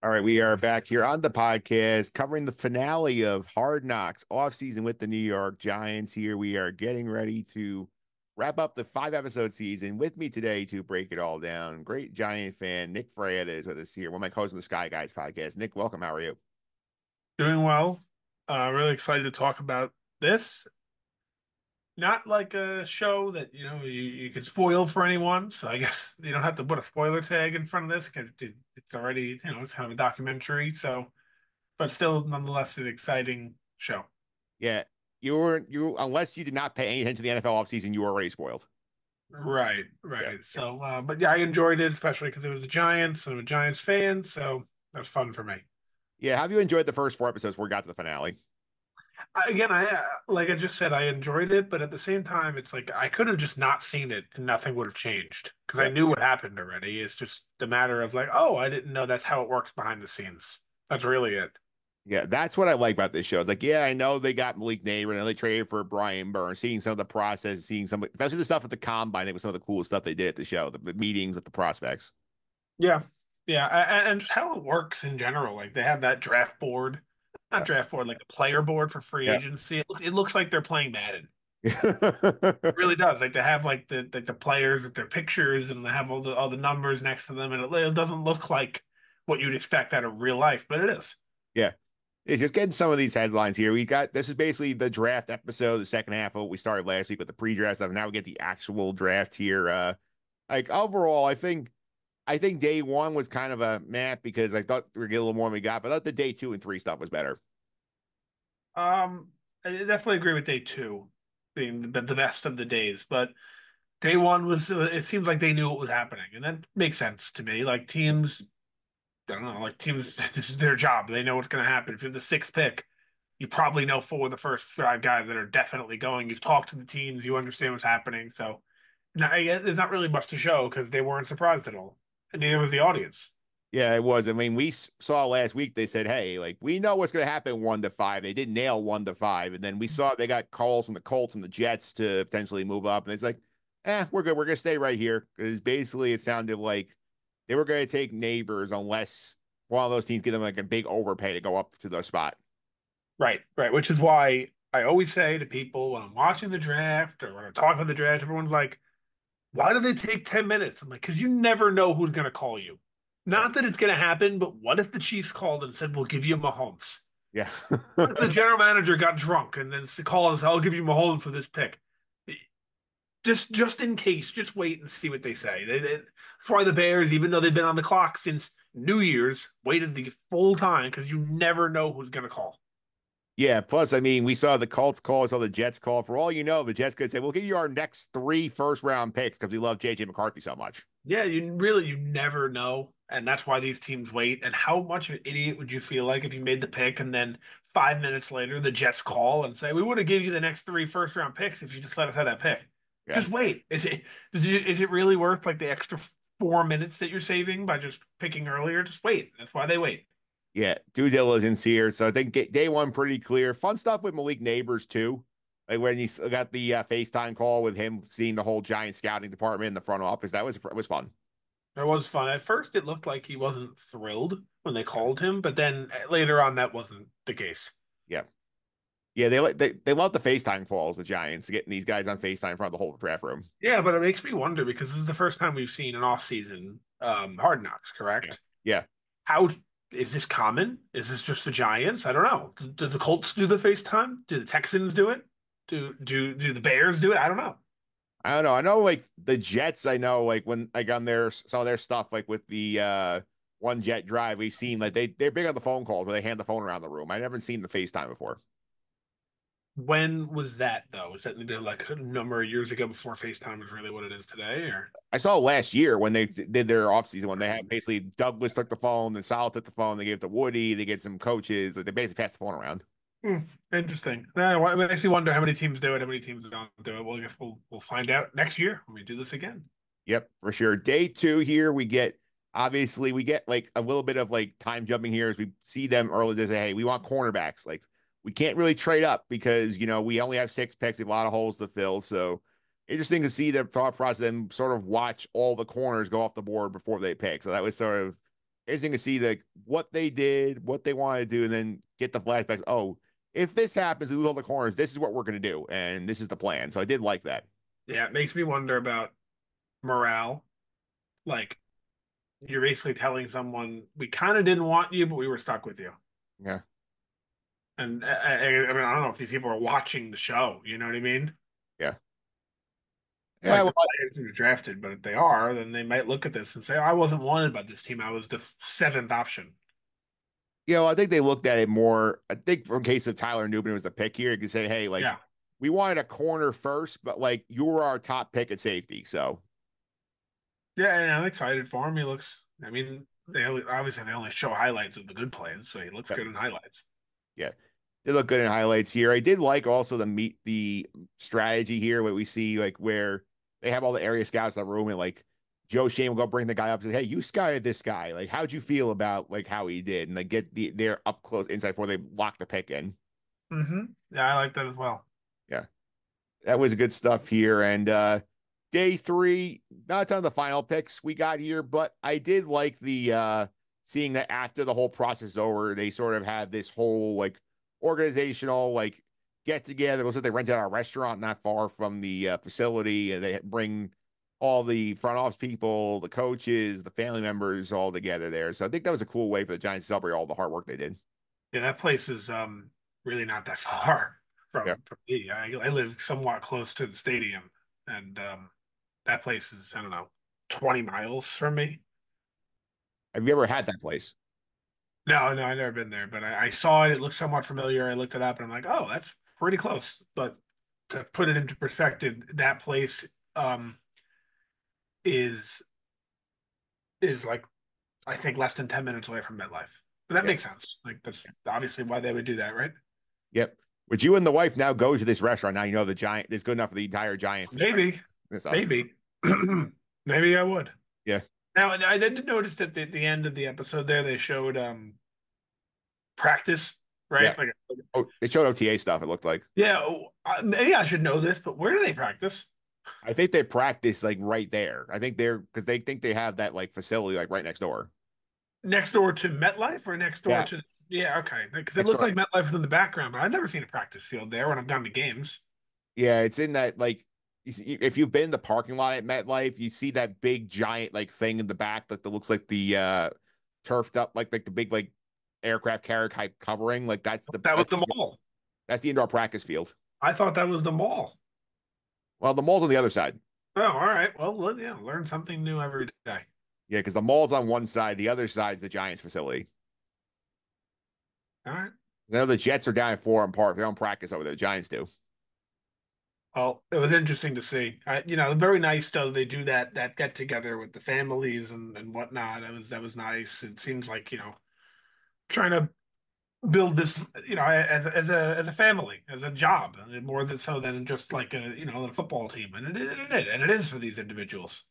All right, we are back here on the podcast covering the finale of Hard Knocks offseason with the New York Giants. Here we are getting ready to wrap up the 5 episode season. With me today to break it all down, great Giant fan Nick Frieda is with us here. One of my co-hosts on the Sky Guys podcast. Nick, welcome. How are you? Doing well. Really excited to talk about this. Not like a show that you could spoil for anyone. So I guess you don't have to put a spoiler tag in front of this because it's already it's kind of a documentary. So, but still, nonetheless, an exciting show. Yeah, you unless you did not pay any attention to the NFL offseason, you were already spoiled. Right, Yeah, right. yeah, So, but yeah, I enjoyed it, especially because it was the Giants. I'm a Giants fan, so that's fun for me. yeah. Have you enjoyed the first 4 episodes before we got to the finale? Again, I like I just said, I enjoyed it, but at the same time, it's like I could have just not seen it and nothing would have changed because I Yeah. knew what happened already. It's just a matter of like, oh, I didn't know that's how it works behind the scenes. That's really it. Yeah, that's what I like about this show. It's like, yeah, I know they got Malik Neighbor and they traded for Brian Burns, seeing some of the process, seeing some, especially the stuff at the combine. It was some of the coolest stuff they did at the show, the meetings with the prospects. Yeah, yeah, and just how it works in general. Like they have that draft board, not Yeah. draft board, like a player board for free Yeah. agency. It looks like they're playing Madden. Yeah. It really does. Like they have like the players with their pictures and they have all the numbers next to them, and it doesn't look like what you'd expect out of real life, but it is. Yeah. It's just getting some of these headlines here. We got this is basically the draft episode, the second half of what we started last week with the pre-draft stuff. Now we get the actual draft here. Like overall, I think day one was kind of a meh because I thought we were getting a little more than we got, but I thought the day 2 and 3 stuff was better. I definitely agree with day two being the best of the days, but day one was it seems like they knew what was happening, and that makes sense to me. Like teams, I don't know, like teams, this is their job. They know what's going to happen. If you're the sixth pick, you probably know four of the first five guys that are definitely going. You've talked to the teams, you understand what's happening. So now, I guess there's not really much to show because they weren't surprised at all, and neither was the audience. Yeah, it was. I mean, we saw last week they said, "Hey, like we know what's going to happen 1 to 5." They did nail 1 to 5, and then we saw they got calls from the Colts and the Jets to potentially move up, and it's like, we're good. We're going to stay right here because basically it sounded like they were going to take neighbors unless one of those teams give them like a big overpay to go up to the spot. Right, right. Which is why I always say to people when I'm watching the draft or when I'm talking about the draft, everyone's like, why do they take 10 minutes? I'm like, because you never know who's going to call you. Yeah, Not that it's going to happen, but what if the Chiefs called and said, we'll give you Mahomes? yeah, What if the general manager got drunk and then called and said, I'll give you Mahomes for this pick? Just in case, just wait and see what they say. That's why the Bears, even though they've been on the clock since New Year's, waited the full time because you never know who's going to call. yeah. Plus, I mean, we saw the Colts call, saw the Jets call. For all you know, the Jets could say, "We'll give you our next 3 first round picks because we love JJ McCarthy so much." Yeah, you never know, and that's why these teams wait. And how much of an idiot would you feel like if you made the pick and then 5 minutes later the Jets call and say, "We would have given you the next three first round picks if you just let us have that pick." Yeah. Just wait. Is it really worth like the extra 4 minutes that you're saving by just picking earlier? Just wait. That's why they wait. Yeah, due diligence here. So I think day one pretty clear. Fun stuff with Malik Neighbors too. Like when got the FaceTime call with him seeing the whole Giant scouting department in the front office. That was fun. It was fun. At first, it looked like he wasn't thrilled when they Yeah, called him, but then later on, that wasn't the case. yeah, yeah. They love the FaceTime calls. The Giants getting these guys on FaceTime in front of the whole draft room. Yeah, but it makes me wonder because this is the first time we've seen an off-season Hard Knocks, Yeah, correct? yeah. How is this common? Is this just the Giants? I don't know. Do the Colts do the FaceTime? Do the Texans do it? Do the Bears do it? I don't know. I don't know. I know like the Jets. I know like when like on their some of their stuff like with the one jet drive, we've seen like they're big on the phone calls where they hand the phone around the room. I never seen the FaceTime before. When was that though? Was that maybe like a number of years ago before FaceTime was really what it is today? Or I saw last year when they did their offseason when they had basically Douglas took the phone, then Sal took the phone, they gave it to Woody, they get some coaches, like they basically passed the phone around. Hmm, interesting. It makes me wonder how many teams do it, how many teams don't do it. Well, I guess we'll find out next year when we do this again. Yep, for sure. Day two here, we get obviously we get like a little bit of like time jumping here as we see them early to say, hey, we want cornerbacks. Like we can't really trade up because we only have 6 picks, we have a lot of holes to fill. So interesting to see the thought process and sort of watch all the corners go off the board before they pick. So that was sort of interesting to see like what they did, what they want to do, and then get the flashbacks. Oh, if this happens, we lose all the corners. This is what we're going to do, and this is the plan. So I did like that. Yeah, it makes me wonder about morale. Like you're basically telling someone we kind of didn't want you, but we were stuck with you. Yeah, And I mean, I don't know if these people are watching the show. You know what I mean? yeah, yeah. Like Well, the players who are drafted, but if they are, then they might look at this and say, oh, "I wasn't wanted by this team. I was the seventh option." I think they looked at it more. I think from case of Tyler Newman was the pick here, you could say, hey, like Yeah, we wanted a corner first, but like you were our top pick at safety. So yeah, and I'm excited for him. He looks. I mean, obviously they only show highlights of the good plays, so he looks yeah, good in highlights. yeah. They look good in highlights here. I did like also the strategy here, what we see like where they have all the area scouts in the room and like Joe Shane will go bring the guy up and say, hey, you scouted this guy. Like, how'd you feel about like how he did? And they get their up close insight before they lock the pick in. Yeah, I like that as well. Yeah. That was good stuff here. And day three, not a ton of the final picks we got here, but I did like the seeing that after the whole process is over, they sort of have this whole like organizational like get together. It looks like they rented out a restaurant not far from the facility, and they bring all the front office people, the coaches, the family members all together there. So I think that was a cool way for the Giants to celebrate all the hard work they did. Yeah, that place is really not that far Yeah. from me. I live somewhat close to the stadium, and that place is I don't know 20 miles from me. Have you ever had that place? No, no, I've never been there, but I saw it. It looked somewhat familiar. I looked it up, and I'm like, oh, that's pretty close. But to put it into perspective, that place um, is like I think less than 10 minutes away from MetLife. But that Yeah. makes sense. Like that's obviously why they would do that, right? Yep. Would you and the wife now go to this restaurant? Now you know the Giant is good enough for the entire Giant Maybe, this up. maybe, maybe I would. Yeah. Now, I did notice that at the end of the episode there, they showed practice, Yeah. right? Like, Oh, they showed OTA stuff, it looked like. yeah, maybe I should know this, but where do they practice? I think they practice like right there. I think they're because they think they have that like facility like right next door. Next door to MetLife or next door Yeah. to, yeah, okay. Because it Next looked door. like MetLife was in the background, but I've never seen a practice field there when I've gone to games. Yeah, it's in that like if you've been in the parking lot at MetLife, you see that big giant like thing in the back that looks like the turfed up like the big like aircraft carrier type covering. Like That was the mall. that's the indoor practice field. I thought that was the mall. Well, the mall's on the other side. Oh, all right. Well, yeah, learn something new every day. Yeah, because the mall's on one side, the other side's the Giants facility. All right. I know the Jets are down in Florham Park. They don't practice over there. The Giants do. Well, it was interesting to see. Very nice though. They do that get together with the families and whatnot. That was nice. It seems like trying to build this as a family, as a job, and more than so than just like a football team. And it is for these individuals.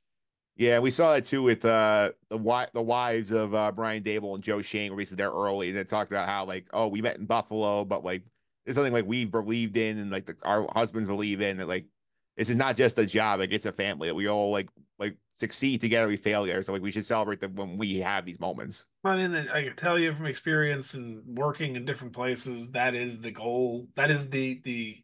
Yeah, we saw that too with the wives of Brian Dable and Joe Shane were basically there early, and they talked about how like, oh, we met in Buffalo, but like it's something like we believed in and like our husbands believe in that like this is not just a job, like it's a family that we all like succeed together, we fail together. So like we should celebrate them when we have these moments. I mean, I can tell you from experience and working in different places, that is the goal. That is the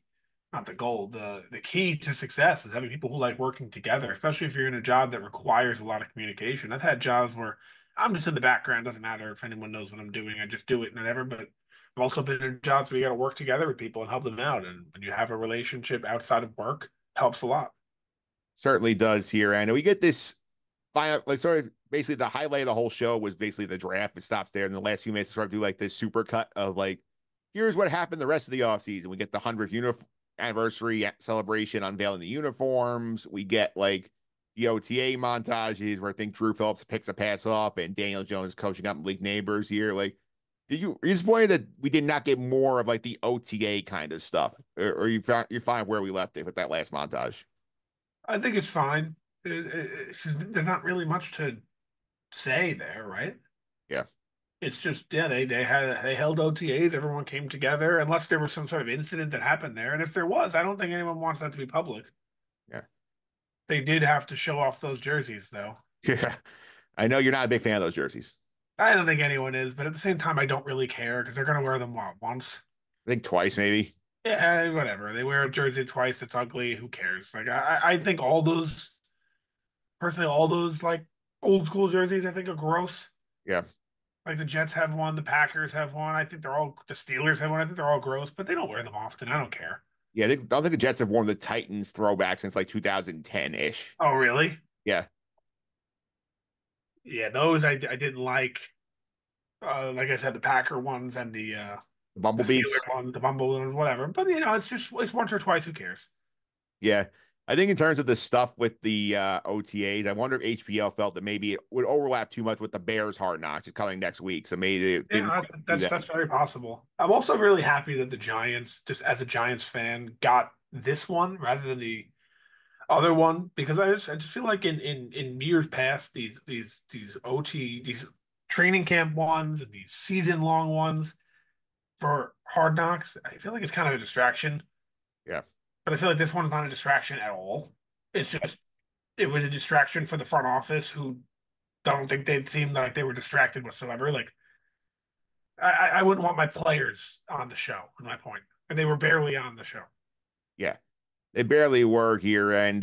not the goal. The key to success is having people who like working together, especially if you're in a job that requires a lot of communication. I've had jobs where I'm just in the background, doesn't matter if anyone knows what I'm doing, I just do it and whatever. But I've also been in jobs where you got to work together with people and help them out. And when you have a relationship outside of work, helps a lot. Certainly does here, and we get this final like sort of basically the highlight of the whole show was basically the draft. It stops there in the last few minutes to sort of do like this super cut of like here's what happened the rest of the offseason. We get the 100th anniversary celebration unveiling the uniforms. We get like the OTA montages where I think Drew Phillips picks a pass up and Daniel Jones coaching up Malik Neighbors here. Like, are you disappointed that we did not get more of like the OTA kind of stuff, or you find where we left it with that last montage? I think it's fine. There's not really much to say there, right? Yeah, It's just yeah, they held OTAs, everyone came together, unless there was some sort of incident that happened there. And if there was, I don't think anyone wants that to be public. yeah, They did have to show off those jerseys though. yeah. I know you're not a big fan of those jerseys. I don't think anyone is, but at the same time, I don't really care because they're gonna wear them what, once. I think twice maybe. Yeah, whatever. They wear a jersey twice. It's ugly. Who cares? Like I think all those personally, all those like old school jerseys, I think are gross. Yeah. Like the Jets have one, the Packers have one. I think they're all the Steelers have one. I think they're all gross, but they don't wear them often. I don't care. Yeah, I don't think the Jets have worn the Titans throwback since like 2010-ish. Oh, really? Yeah. Yeah, those I didn't like. Like I said, the Packer ones and The the Bumblebees. Steeler ones, the Bumble ones, whatever. But it's just it's once or twice. Who cares? Yeah. I think in terms of the stuff with the OTAs, I wonder if HBO felt that maybe it would overlap too much with the Bears Hard Knocks is coming next week. So maybe they didn't Yeah, want to do that's that. that's very possible. I'm also really happy that the Giants, just as a Giants fan, got this one rather than the other one because I just feel like in years past these OT these training camp ones and these season long ones for Hard Knocks, I feel like it's kind of a distraction. Yeah. But I feel like this one's not a distraction at all. It's just it was a distraction for the front office who don't think they seemed like they were distracted whatsoever. Like I wouldn't want my players on the show, in my point. And they were barely on the show. Yeah. They barely were here. And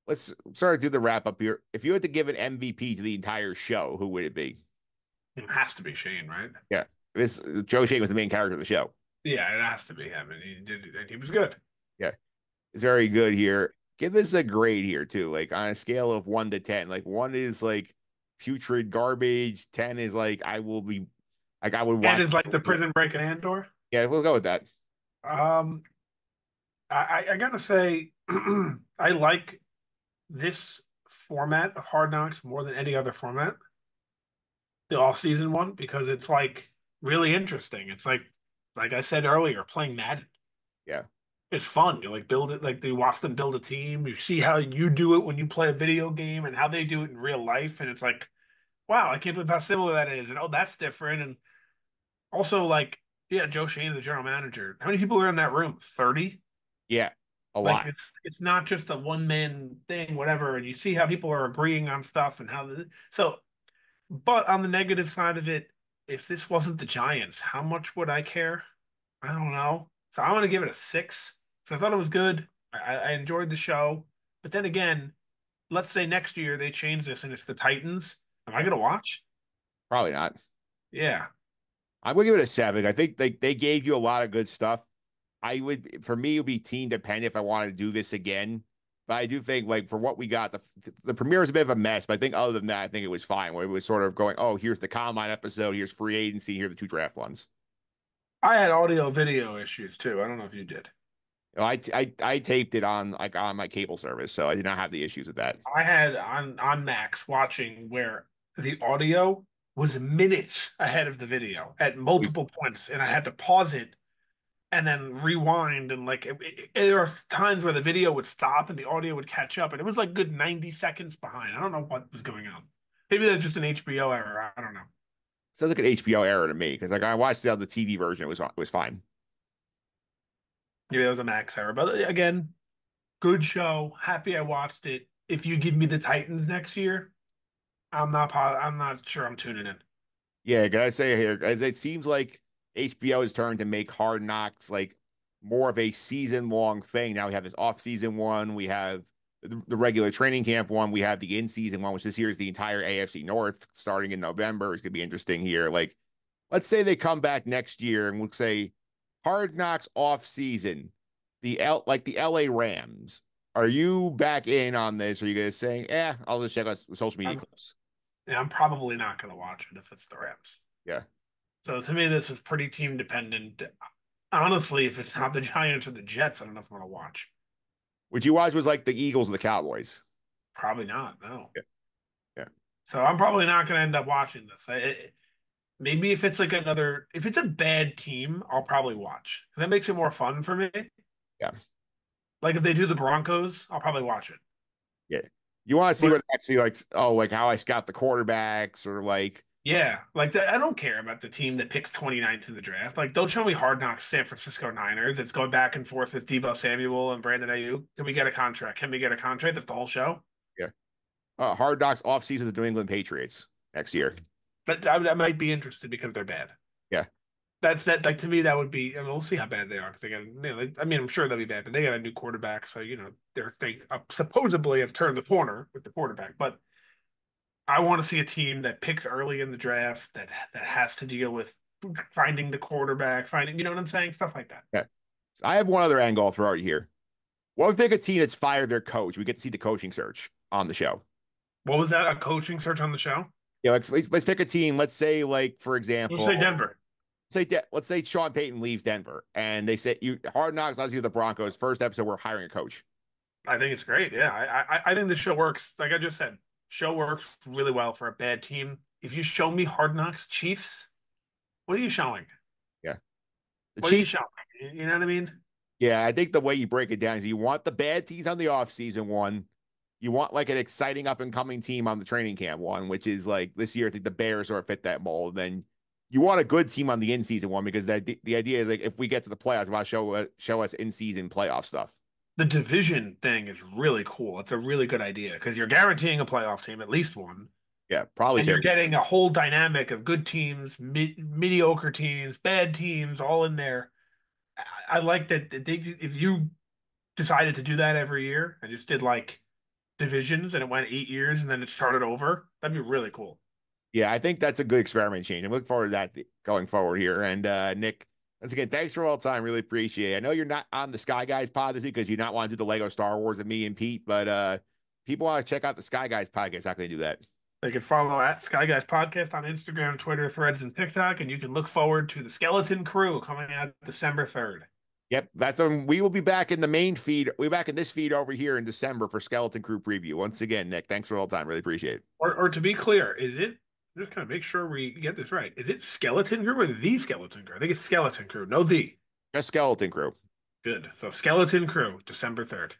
let's sort of do the wrap up here. If you had to give an MVP to the entire show, who would it be? It has to be Shane, right? Yeah. This Joe Shane was the main character of the show. Yeah, it has to be him, and he did, and he was good. Yeah. It's very good here. Give us a grade here too. Like on a scale of 1 to 10. Like one is like putrid garbage. 10 is like I will be like I would And watch it's this. like the Prison Break and Andor. Yeah, we'll go with that. Um, I gotta say, I like this format of Hard Knocks more than any other format, the off-season one, because it's like really interesting. It's like I said earlier, playing Madden. Yeah. It's fun. You like build it, like you watch them build a team. You see how you do it when you play a video game and how they do it in real life, and it's like, wow, I can't believe how similar that is, and oh, that's different. And also, like, yeah, Joe Shane, the general manager. How many people are in that room? 30? Yeah. A Like lot. it's not just a one man thing, whatever. And you see how people are agreeing on stuff and so. But on the negative side of it, if this wasn't the Giants, how much would I care? I don't know. So I want to give it a 6. So I thought it was good. I enjoyed the show. But then again, let's say next year they change this and it's the Titans. Am I Yeah. gonna watch? Probably not. Yeah. I'm gonna give it a 7. I think they gave you a lot of good stuff. I would for me it would be team dependent if I wanted to do this again. But I do think like for what we got, the premiere was a bit of a mess. But I think other than that, I think it was fine. Where it was sort of going, oh, here's the combine episode, here's free agency, here are the two draft ones. I had audio video issues too. I don't know if you did. You know, I taped it on like on my cable service, so I did not have the issues with that. I had on Max watching where the audio was minutes ahead of the video at multiple points, and I had to pause it and then rewind and like there are times where the video would stop and the audio would catch up, and it was like good 90 seconds behind. I don't know what was going on. Maybe that's just an HBO error. I don't know. Sounds like an HBO error to me because like I watched the TV version, it was fine. Maybe that was a Max error, but again, good show. Happy I watched it. If you give me the Titans next year, I'm not sure I'm tuning in. Yeah, gotta say here, as it seems like HBO has turned to make Hard Knocks like more of a season long thing. Now we have this off season one, we have the regular training camp one, we have the in season one, which this year is the entire AFC North starting in November. It's gonna be interesting here. Like, let's say they come back next year and we'll say Hard Knocks off season, the LA Rams. Are you back in on this? Are you guys saying, I'll just check out social media I'm clips? Yeah, I'm probably not going to watch it if it's the Rams. Yeah. So to me, this was pretty team dependent. Honestly, if it's not the Giants or the Jets, I don't know if I'm going to watch. Would you watch was like the Eagles or the Cowboys? Probably not. No. Yeah. Yeah. So I'm probably not going to end up watching this. Maybe if it's like if it's a bad team, I'll probably watch. 'Cause that makes it more fun for me. Yeah. Like if they do the Broncos, I'll probably watch it. Yeah. You want to see But what actually like, oh, like how I scout the quarterbacks or like, yeah, like I don't care about the team that picks 29th in the draft. Like, don't show me Hard Knocks San Francisco Niners. It's going back and forth with Debo Samuel and Brandon Ayuk. Can we get a contract? Can we get a contract? That's the whole show. yeah. Hard Knocks off season the New England Patriots next year. But I might be interested because they're bad. Yeah. That's that. Like to me, that would be. I mean, we'll see how bad they are because they got. I mean, I'm sure they'll be bad, but they got a new quarterback, so they supposedly have turned the corner with the quarterback. But I want to see a team that picks early in the draft that has to deal with finding the quarterback, finding. You know what I'm saying? Stuff like that. Yeah. So I have one other angle I'll throw out here. What if they pick a team that's fired their coach? We get to see the coaching search on the show. What was that? A coaching search on the show? Yeah, let's pick a team. Let's say, like, for We'll say example, Denver. let's say Sean Payton leaves Denver, and they say you Hard Knocks. Obviously, the Broncos. First episode, we're hiring a coach. I think it's great. Yeah, I think the show works. Like I just said, show works really well for a bad team. If you show me Hard Knocks Chiefs, what are you showing? Yeah, the What are you Chiefs. showing? You know what I mean? Yeah, I think the way you break it down is you want the bad teams on the offseason one. You want like an exciting up and coming team on the training camp one, which is like this year. I think the Bears sort of fit that mold. Then you want a good team on the in season one because the idea is like if we get to the playoffs, we want to show us in season playoff stuff. The division thing is really cool. It's a really good idea because you're guaranteeing a playoff team, at least one, Yeah, probably and you're two. getting a whole dynamic of good teams, mediocre teams, bad teams, all in there. I like that if you decided to do that every year and just did like divisions and it went 8 years and then it started over, that'd be really cool. Yeah, I think that's a good experiment change. I'm looking forward to that going forward here. And Nick, once again, thanks for all the time. Really appreciate it. I know you're not on the Sky Guys pod this week because you not want to do the Lego Star Wars with me and Pete, but people want to check out the Sky Guys podcast. How can they do that? They can follow at Sky Guys Podcast on Instagram, Twitter, Threads, and TikTok, and you can look forward to the Skeleton Crew coming out December 3rd. Yep, that's when we will be back in the main feed. We'll be back in this feed over here in December for Skeleton Crew preview. Once again, Nick, thanks for all the time. Really appreciate it. Or to be clear, is it just kind of make sure we get this right? Is it Skeleton Crew or the Skeleton Crew? I think it's Skeleton Crew, no the. Just Skeleton Crew. Good. So Skeleton Crew, December 3rd.